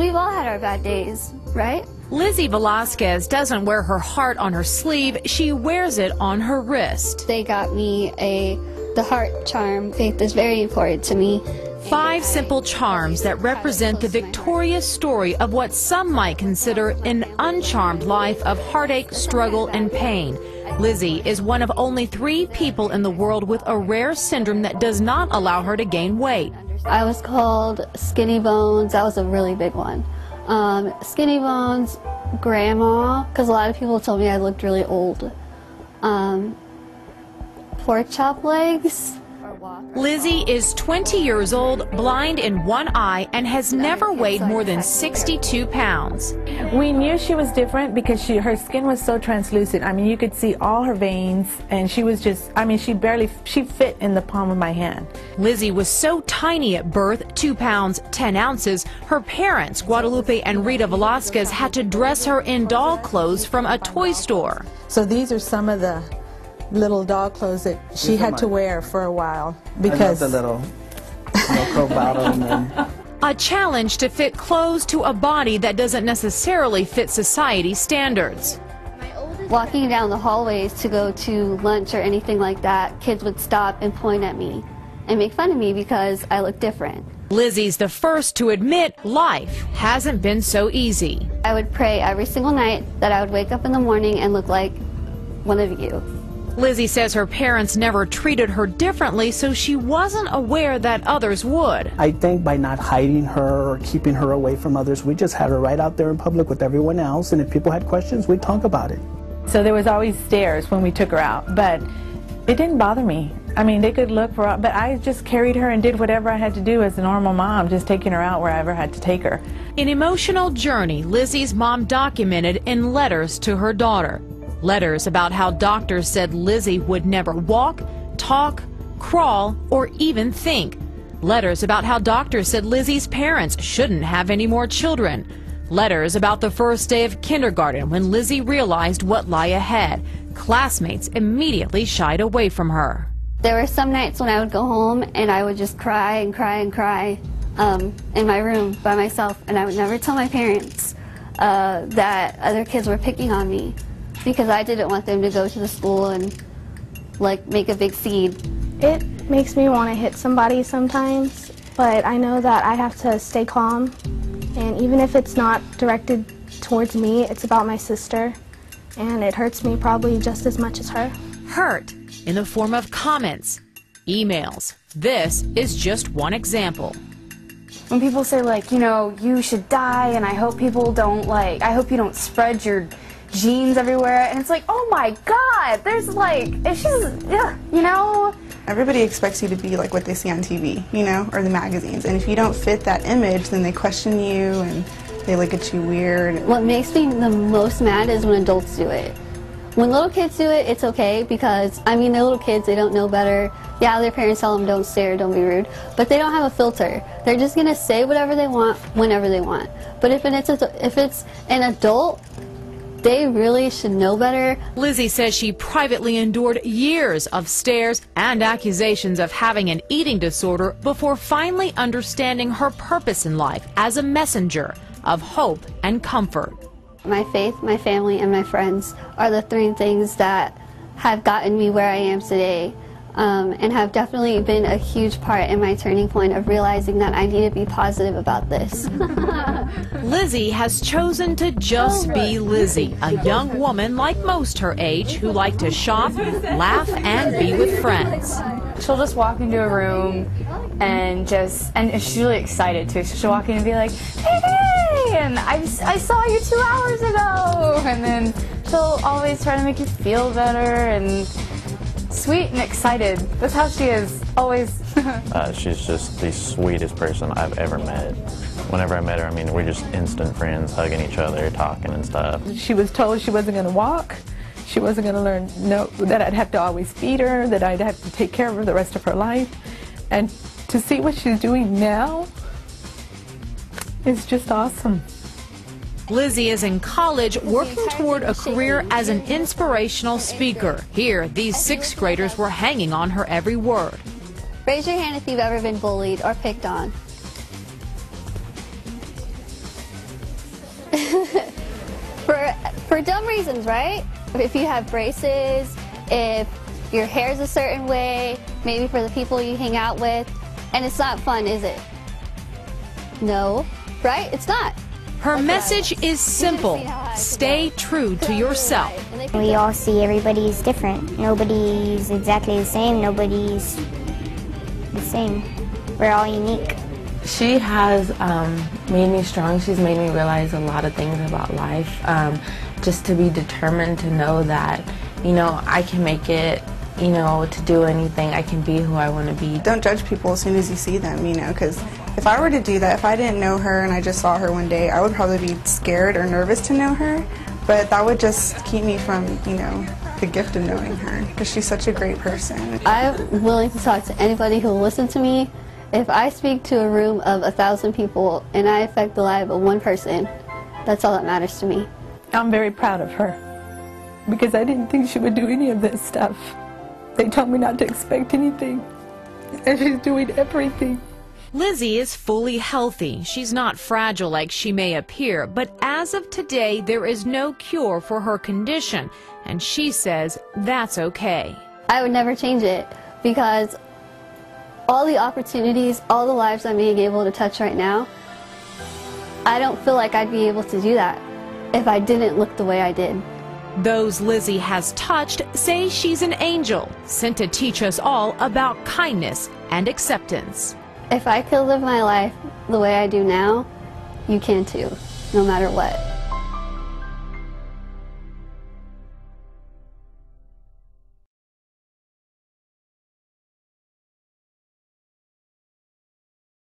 we've all had our bad days, right? Lizzie Velasquez doesn't wear her heart on her sleeve, she wears it on her wrist. They got me the heart charm. Faith is very important to me. 5 simple charms that represent the victorious story of what some might consider an uncharmed life of heartache, struggle, and pain. Lizzie is one of only 3 people in the world with a rare syndrome that does not allow her to gain weight. I was called Skinny Bones. That was a really big one. Skinny Bones, Grandma, because a lot of people told me I looked really old. Pork chop legs. Lizzie is 20 years old, blind in one eye, and has never weighed more than 62 pounds. We knew she was different because her skin was so translucent. I mean, you could see all her veins, and she was just, I mean, she fit in the palm of my hand. Lizzie was so tiny at birth, 2 pounds, 10 ounces, her parents, Guadalupe and Rita Velasquez, had to dress her in doll clothes from a toy store. So these are some of the little doll clothes that she had to wear for a while because the little Velcro bottom and a challenge to fit clothes to a body that doesn't necessarily fit society standards. Walking down the hallways to go to lunch or anything like that, kids would stop and point at me and make fun of me because I look different. Lizzie's the first to admit life hasn't been so easy. I would pray every single night that I would wake up in the morning and look like one of you. Lizzie says her parents never treated her differently, so she wasn't aware that others would. I think by not hiding her or keeping her away from others, we just had her right out there in public with everyone else, and if people had questions, we'd talk about it. So there was always stares when we took her out, but it didn't bother me. I mean, they could look for, but I just carried her and did whatever I had to do as a normal mom, just taking her out wherever I had to take her. An emotional journey Lizzie's mom documented in letters to her daughter. Letters about how doctors said Lizzie would never walk, talk, crawl, or even think. Letters about how doctors said Lizzie's parents shouldn't have any more children. Letters about the first day of kindergarten when Lizzie realized what lay ahead. Classmates immediately shied away from her. There were some nights when I would go home and I would just cry and cry and cry in my room by myself, and I would never tell my parents that other kids were picking on me, because I didn't want them to go to the school and like make a big scene. It makes me want to hit somebody sometimes, but I know that I have to stay calm, and even if it's not directed towards me, it's about my sister, and it hurts me probably just as much as her. Hurt in the form of comments, emails. This is just one example. When people say, like, you know, you should die, and I hope people don't, like, I hope you don't spread your genes everywhere, and it's like, oh my god, there's like, it's just, yeah, you know? Everybody expects you to be like what they see on TV, you know, or the magazines, and if you don't fit that image, then they question you and they look at you weird. What makes me the most mad is when adults do it. When little kids do it, it's okay because, I mean, they're little kids, they don't know better. Yeah, their parents tell them don't stare, don't be rude, but they don't have a filter. They're just gonna say whatever they want, whenever they want. But if it's an adult, they really should know better. Lizzie says she privately endured years of stares and accusations of having an eating disorder before finally understanding her purpose in life as a messenger of hope and comfort. My faith, my family, and my friends are the 3 things that have gotten me where I am today, and have definitely been a huge part in my turning point of realizing that I need to be positive about this. Lizzie has chosen to just be Lizzie, a young woman like most her age who like to shop, laugh, and be with friends. She'll just walk into a room and she's really excited too. So she'll walk in and be like, hey, and I saw you 2 hours ago, and then she'll always try to make you feel better and sweet and excited. That's how she is, always. She's just the sweetest person I've ever met. Whenever I met her, I mean, we're just instant friends, hugging each other, talking and stuff. She was told she wasn't going to walk. She wasn't going to learn, that I'd have to always feed her, that I'd have to take care of her the rest of her life. And to see what she's doing now is just awesome. Lizzie is in college working toward a career as an inspirational speaker. Here, these 6th graders were hanging on her every word. Raise your hand if you've ever been bullied or picked on. For dumb reasons, right? If you have braces, if your hair's a certain way, maybe for the people you hang out with, and it's not fun, is it? No, right? It's not. Her message is simple. Stay true to yourself. We all see everybody's different. Nobody's exactly the same. Nobody's the same. We're all unique. She has made me strong. She's made me realize a lot of things about life. Just to be determined to know that, you know, I can make it, you know, to do anything. I can be who I want to be. Don't judge people as soon as you see them, you know, because if I were to do that, if I didn't know her and I just saw her one day, I would probably be scared or nervous to know her, but that would just keep me from, you know, the gift of knowing her, because she's such a great person. I'm willing to talk to anybody who will listen to me. If I speak to a room of 1,000 people and I affect the life of one person, that's all that matters to me. I'm very proud of her because I didn't think she would do any of this stuff. They told me not to expect anything, and she's doing everything. Lizzie is fully healthy. She's not fragile like she may appear, but as of today, there is no cure for her condition, and she says that's okay. I would never change it because all the opportunities, all the lives I'm being able to touch right now, I don't feel like I'd be able to do that if I didn't look the way I did. Those Lizzie has touched say she's an angel, sent to teach us all about kindness and acceptance. If I could live my life the way I do now, you can too, no matter what.